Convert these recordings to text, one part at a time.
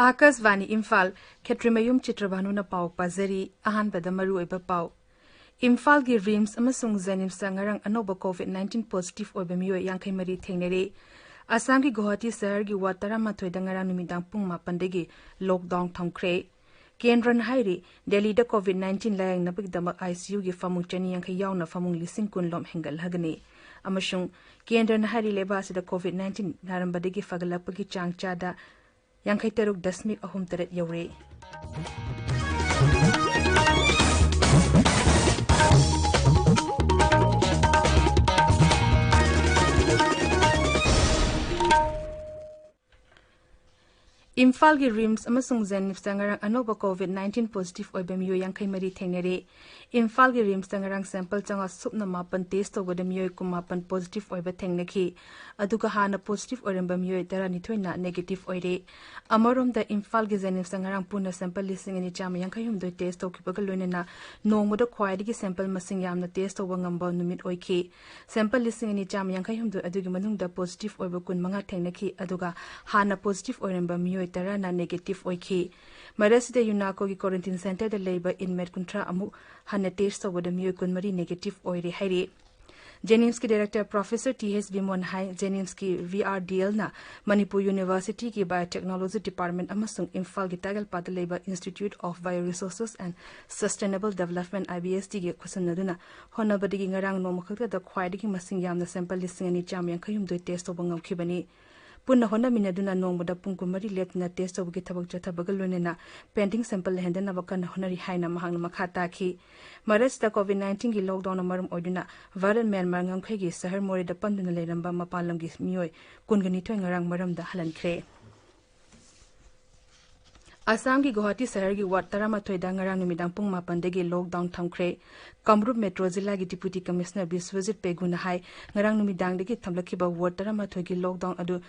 Akasvani Imphal Ketrimayum Chitrabhanu na pau pazari ahan badamaru eba pau. Imphal gi rims amasung zenim sangarang anoba COVID-19 positive oiba miyo yangkai mari thengnere. Assam gi Guwahati sahar gi watara mathoi dangarang numidang pung mapandegi lockdown thongkre. Kendran hairi Delhi da COVID-19 layang nabigdamak ICU gi famung chani yangkai yauna famung lising kun lom hengal hagani. Amashung Kendran hairi leba sida COVID-19 narambadegi fagalapagi chang chada Yangkai teruk dasmik ahum teret yaure. Imphal gi rims amasung zen sangarang anoba COVID-19 positive oiba miyo yangkai mari thengnere. Imphal gi rims sangarang sample changa supna mapan test tawada miyo kumapan positive oiba thengnaki. Aduga hana positive oiramba miyo tara nithoina negative oire. Amarom da Imphal gi zen sangarang puna sample lising ani chama yangkai humdoi test tawkibaga loinena nongmoda khwaidigi sample masing yamna test tawa ngamba numit oike. Sample lising ani chama yangkai humdoi adugi manungda positive oiba kun manga thengnaki aduga hana positive oiramba miyo tara na negative oike. Marasida Yunako gi quarantine center da labor inmate kuntra amu hana test tawada miyo kun mari negative oire haire. Jennings ki director Professor T.H. Bimon Hai Jennings ki VRDL na Manipuri University ki Biotechnology Department amasung Imphal gi Tagal Pada Labor Institute of Bioresources and Sustainable Development IBSD gi kusanaduna honabadigi ngarang nomakakta da khwaidigi masing yamna sample lising ani cham yankayum doi test tawba ngamkhibani. Punna hona minaduna nongmoda pungkumari letna test tawgi thabak chathabaga loinena pending sample hendana bakana honari haina mahangna makhata ki maras da COVID-19 gi lockdown amarum oiduna viral Myanmar ngangkhai gi sahar more da panduna leiramba mapalam gi mioi kungani thoi ngarang maram da halankhre. Assam gi Guwahati sahar gi wat taramathoi da ngarang numidang pung mapandegi lockdown thamkhre. Kamrup Metro Zilla gi Deputy Commissioner Biswajit Peguna hai ngarang numidang degi thamlakhiba wat taramathoi gi lockdown adu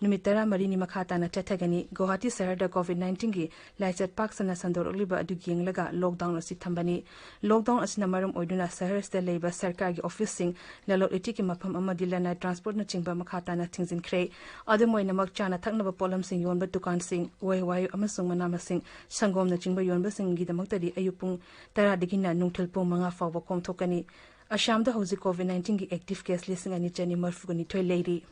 Numitara Marini Makata na Chatagani, Guwahati sahar da COVID-19 gi Laichat Park sana sandor oliba adu laga lockdown asi thambani. Lockdown asina maram oiduna sahar sta leiba sarkar gi office sing lalot iti ki mafam ama dilana transport na chingba makata na thingzin khre. Adu moina makchana thaknaba polam sing yonba dukan sing wayu amasung manama sing sangom na chingba yonba sing gi damaktadi ayupung tara digina nungthil pung manga fawba komthokani. Assam da hozi COVID-19 gi active case listing ani chani marfugani thoi leiri.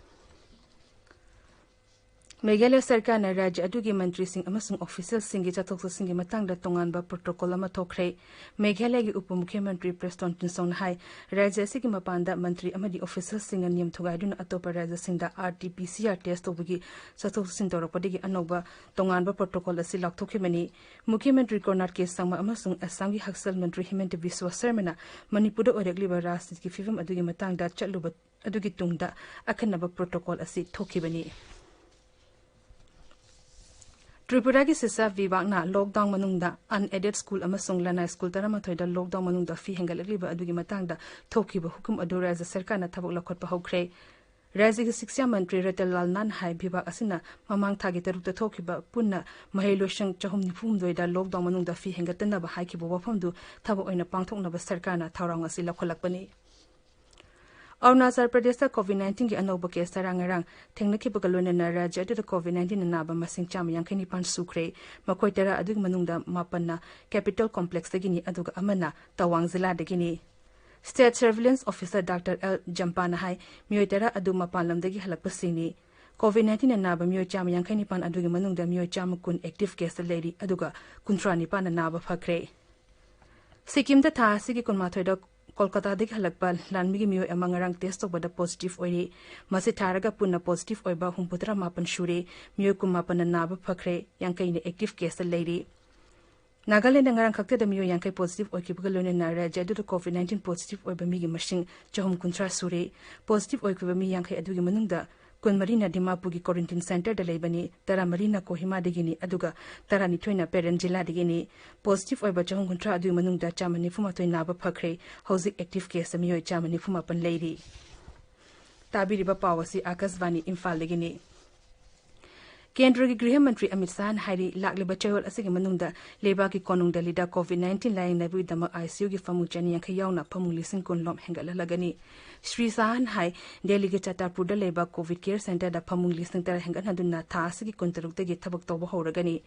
Meghalaya Sarkar na Rajya adugi Mantri Singh amasung official singi chatok singi matangda tonganba protocol ama thokre. Meghalaya gi Upamukhyamantri Preston Tinsong hai Rajya sigi mapanda mantri amadi official singa niyam thogaiduna atopa Rajya singda RT-PCR test tawbagi chatok sin tawrakpadigi anoba tonganba protocol asi lakthokibani. Mukhyamantri Konark K Sangma amasung Assam gi Haksal Mantri Himanta Biswa Sarmana Manipurda oregliba rajniti ki fivum adugi matangda chatluba adugi tungda akhanaba protocol asi thokibani. Tripura ki sisa vibak na lockdown manungda unaided school amasung lanai school taramathoi da lockdown manungda fi hengalagriba adugi matangda thokiba hukum adu Rajya Sarkar na thabak lakhotpa hokre. Rajya ki Shiksha Mantri Ratalal Nan hai bibak asina mamang thagi tarukta thokiba punna mahiloshang chahum nifumdoi da lockdown manungda fi hengatanaba haikiba wafamdu thabak oina pangthoknaba Sarkar na thaurang asi lakholakpani. Arunachal Pradesh da COVID-19 gi anoba case tarangarang thengnakibaga loinena Rajya da COVID-19 naba masing chama yangkhani pan sukre makoi tara adugi manungda mapanna capital complex dagini aduga amana Tawang Zilla dagini. State Surveillance Officer Dr. L. Jampana hai miyoi tara adu mapalam dagi halakpasini. COVID-19 naba miyoi chama yangkhani pan adugi manungda miyoi chama kun active case leiri aduga kuntrani pan naba phakre. Sikkim da tha sigi kun mathoi da Kolkata degi halakpa lanmigi miyo amangarang test tawbada positive oire masi tharaga punna positive oiba humputra mapan shure miyo kumapan naba phakre yangkai ne active case leiri. Nagaland ngarang khakte da miyo yangkai positive oikibaga loinena Rajya da COVID-19 positive oiba migi mashing chahum kuntra sure positive oikiba mi yangkai adugi manungda kun marina Dimapur gi quarantine center da leibani tara marina Kohima digini aduga tara nithoina Peren Jilla digini positive oiba chahum kuntra adu manungda chamani fumatoi naba phakre housing active case miyoi chamani fumapan leiri. Tabiriba pawasi Akasvani Imphal digini. केंद्र की गृह मंत्री Amit Shah high लाइब चयोल मनूंग लेबा की कोनुंग दिल्ली कोविड-19 line नबुदम ICU की फमू चनी यांखै याउना फमू लिसिंग कुनलोम हेंगललगनी Shri Shah high Delhi के चटापुर लेबा कोविड केयर सेंटर फमू लिसिंग तर हेंगनदुना था की कुंतरुक थबक तौब होरगनी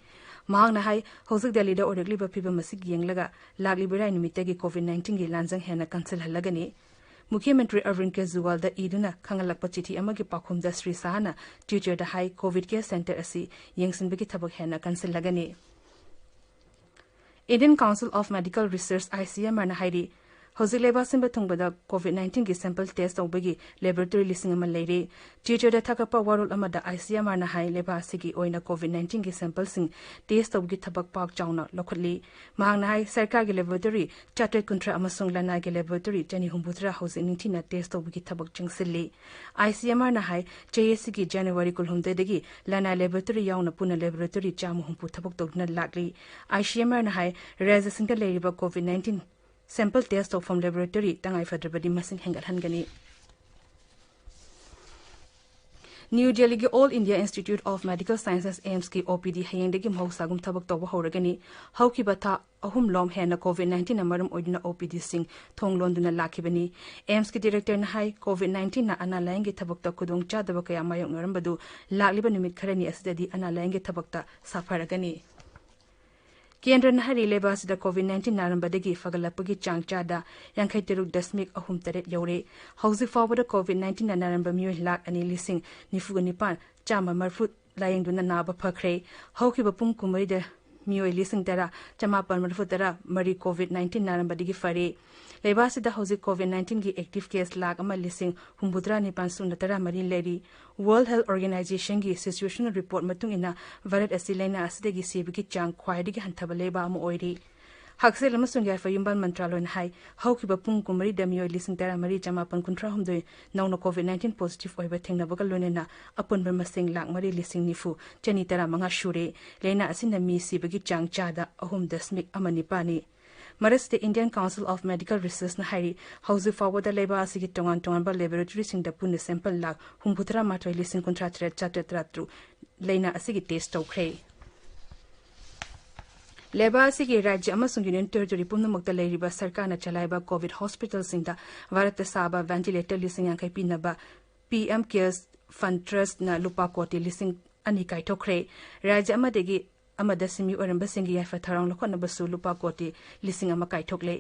मांगना हाई हौजिक दिल्ली ओरगलिबा फिबम मसिग येंगलगा लाइबराई निमित्तगी कोविड-19 की लांजंग हेना कंसिलहलगनी मुख्यमंत्री अरविंद केजरीवाल द इदुना खंगलकप चिठी अमगी पाखुमदा श्री शाहना ट्विटर द हाई कोविड केयर सेंटर असि येंगसिनबगी थबक हेना कंसिललगनी Indian council of medical research ICMR ना हाइरी हौजिक लेबा सिंबा थुंगबदा कोविड-19 की सैंपल टेस्ट तौबगी लेबोरेटरी लिसिंग अमा लेरे ट्विटर द थकप वारोल अमदा ICMR ना हाई लेबा सिगी ओइना कोविड-19 की सैंपल सिंग टेस्ट तौबगी थबक पाक चाउना लखली मांगना हाई सरकार की लेबोरेटरी चाटे कुंट्रा अमसुंग लना के लेबोरेटरी चनी हुंबुत्रा हौजिक निंथिना टेस्ट तौबगी थबक चंगसिल्ली ICMR ना हाई चेएसी की जनवरी कुलहुमदेदगी लना लेबोरेटरी याउना पुना लेबोरेटरी चामु हुंपु थबक तौना लागली ICMR ना हाई राज्य सिंग लेरिबा कोविड-19 सैंपल टेस्ट फ्रॉम लेबोरेटरी तंगाई फद्रबदी मसिंग हेंगलहनगनी न्यू दिल्ली के all India institute of medical sciences AIIMS की OPD हयेंदगी महौसागुम थबक तौब होरगनी हौकिबा था अहुम लोम हेना कोविड-19 मरम ओइदुना OPD सिंग थोंगलोंदुना लाखिबनी एम्स की डायरेक्टर ना हाई कोविड-19 ना अना लायंगे थबक खुदोंग चादब कया मायोंगनरमबदु लाखलिबा निमित खरनी असददी अना लायंगे थबक साफरगनी केंद्र नहरी लेबासिद कोविड-19 नारंबदगी फगलपगी चांगचादा 53.38 यौरे हौजिक फावबद कोविड-19 नारंब मियोय लाख अनि लिसिंग निफुगनिपान चामा मरफुत लायंगदुना नाबा फखरे हौकिब पुंग कुमरिद मियोय लिसिंग तरा चमापन मरफुतरा मरी कोविड-19 नारंबदगी फरे लेबासिद हौजिक कोविड-19 की एक्टिव केस लाख अमा लिसिंग हुंबुद्रा निपान सुनतरा मरी लेरी वर्ल्ड हेल्थ ऑर्गेनाइजेशन की सिचुएशनल रिपोर्ट मतुंगिना भारत असि लैना असदगी सिबगी चांग ख्वाइदगी हंथब लेबा अमा ओइरी हक्सेल अमसुंग याफा युम्बाल मंत्रालय हाई हौकिबा पुंग कुमरी दमियोय लिसिंग तरा मरी चमापन कुंट्रा हुमदोय नौना कोविड-19 पॉजिटिव ओइबा थेंगनबगा लोनेना अपुनबा मसिंग लाख मरी लिसिंग निफु चनी तरा मंगा शुरे लैना असिना मी सिबगी चांग चादा 3.9 मरस्ते Indian council of medical research ना हाइरी हौजिक फावबदा लेबा असिगी टोंगान टोंगानबा लेबोरेटरी सिंगदा पुन सैंपल लाख 53.33 लैना असिगी टेस्ट तौख्रे लेबा असिगी राज्य अमसुंग यूनियन टेरिटोरी पुनमक्ता लेरिबा सरकारना चलाइबा कोविड हॉस्पिटल सिंगदा भारत साबा वेंटिलेटर लिसिंग यांखै पिनबा PM केयर्स फंड ट्रस्ट ना लुपा कोटी लिसिंग अनि काइथोख्रे राज्य अमदेगी अमदसिमी ओरंबसिंगी याफा थरांग लखनबसु लुपा कोटी लिसिंग अमा काइथोकले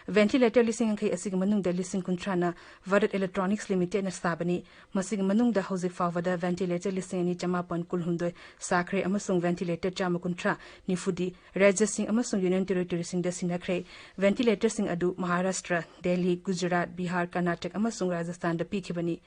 वेंटिलेटर लिसिंग अंखै असिग मनुंगदा लिसिंग कुंट्राना भारत इलेक्ट्रॉनिक्स लिमिटेड ना साबनी मसिग मनुंगदा हौजिक फावदा वेंटिलेटर लिसिंग अनि चमापन कुलहुंदोय साखरे अमसुंग वेंटिलेटर चामा कुंट्रा निफुदी राज्य सिंग अमसुंग यूनियन टेरिटोरी सिंगदा सिनाखरे वेंटिलेटर सिंग अदु महाराष्ट्र दिल्ली गुजरात बिहार कर्नाटक अमसुंग राजस्थान दा पिखिबनी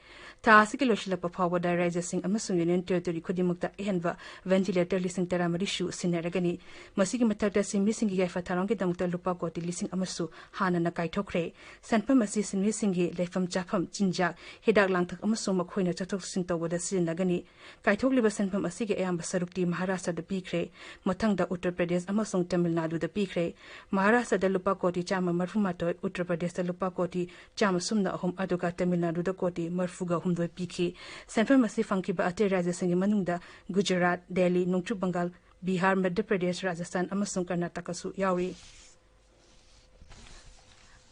थासिक लोशिलप फावदा राज्य सिंग अमसुंग यूनियन टेरिटोरी खुदिमुक्ता एहनबा वेंटिलेटर लिसिंग तरामरिशु सिनरगनी मसिगी मथक्ता सिंगि याफा थारोंगे दमुक्ता लुपा कोटी लिसिंग अमसु हानना काइथोख्रे सनफम असि सिंगि लेफम चाफम चिंजा हिदाक लांथक अमसु मखोइना चथोक सिंग तौबदा सिनगनी काइथोकलिबा सनफम असिगे अयाम सरुक्ति महाराष्ट्र द पिख्रे मथंगदा उत्तर प्रदेश अमसुंग तमिलनाडु द पिख्रे महाराष्ट्र द लुपा कोटी चामा मरफुमाटोय उत्तर प्रदेश द लुपा कोटी चामा सुमना अहुम अदुगा तमिलनाडु द कोटी मरफुगा हुमदोय पिखि सनफम असि फंकिबा अते राज्य सिंगि मनुंगदा गुजरात दिल्ली नोंगचु बंगाल बिहार मध्य प्रदेश राजस्थान अमसुंग कर्नाटकसु यावरी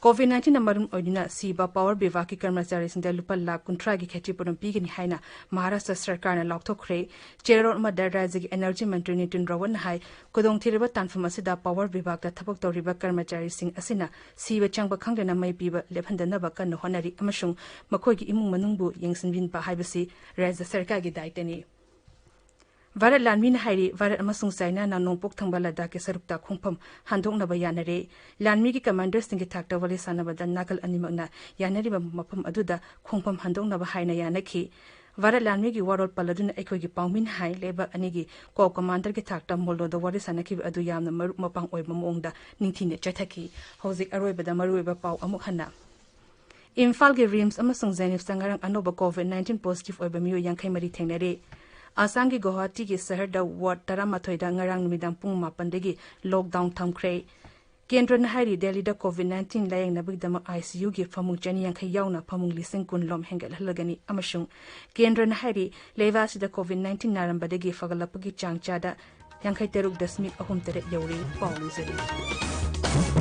कोविड-19 मरम ओइदिना सीबा पावर विभाग की कर्मचारी सिंदा लुपा लाख 50 की खेतीपुरम पीगनी हाइना महाराष्ट्र सरकार ने लाउथोख्रे चेरोड मदा राज्य की एनर्जी मंत्री नितिन रावत हाई कुदोंग थिरबा तानफम असिदा पावर विभाग दा थबक तौरिबा कर्मचारी सिंह असिना सीबा चंगबा खंगदना मै पीबा लेफंदनबा कन होनरी अमसुंग मखोगी इमुंग मनुंगबु यंगसिनबिनबा हाइबसी राज्य सरकार की दायित्वनी भारत लानमीन हाइरी भारत अमसुंग चाइना ना नोंपोक थंबा लद्दाख के सरुक्ता खोंफम हांदोंगनबा यानरे लानमी की कमांडर सिंह थाक्ता वाले सानबदा नागल अनिमगना यानरिबा मफम अदुदा खोंफम हांदोंगनबा हाइना यानखी भारत लानमी की वारोल पलदुना एखोगी पाउमिन हाइ लेबा अनिगी को कमांडर के थाक्ता मोलोदा वाले सानखी अदु यामना मरु मपांग ओइबा मोंगदा निंथिने चथकी हौजिक अरोइबदा मरुइबा पाउ अमुक हन्ना इम्फाल के रिम्स अमसुंग जेनिफ संगारंग अनोबा कोविड-19 पॉजिटिव ओइबा मियो यांखै मरी थेंगनरे आसाम की गुवाहाटी की शहर the ward 13 ngarang numidang pung 8 dagi lockdown thamkhre Kendra Nahari Delhi da COVID-19 layang na bigdama ICU gi famung chani yang khayaw na famung lising kun lom hengal halagani amashung Kendra Nahari levasi da COVID-19 naramba de gi fagalapagi changchada yang khay teruk dasmik ahum tere yawri pauli zari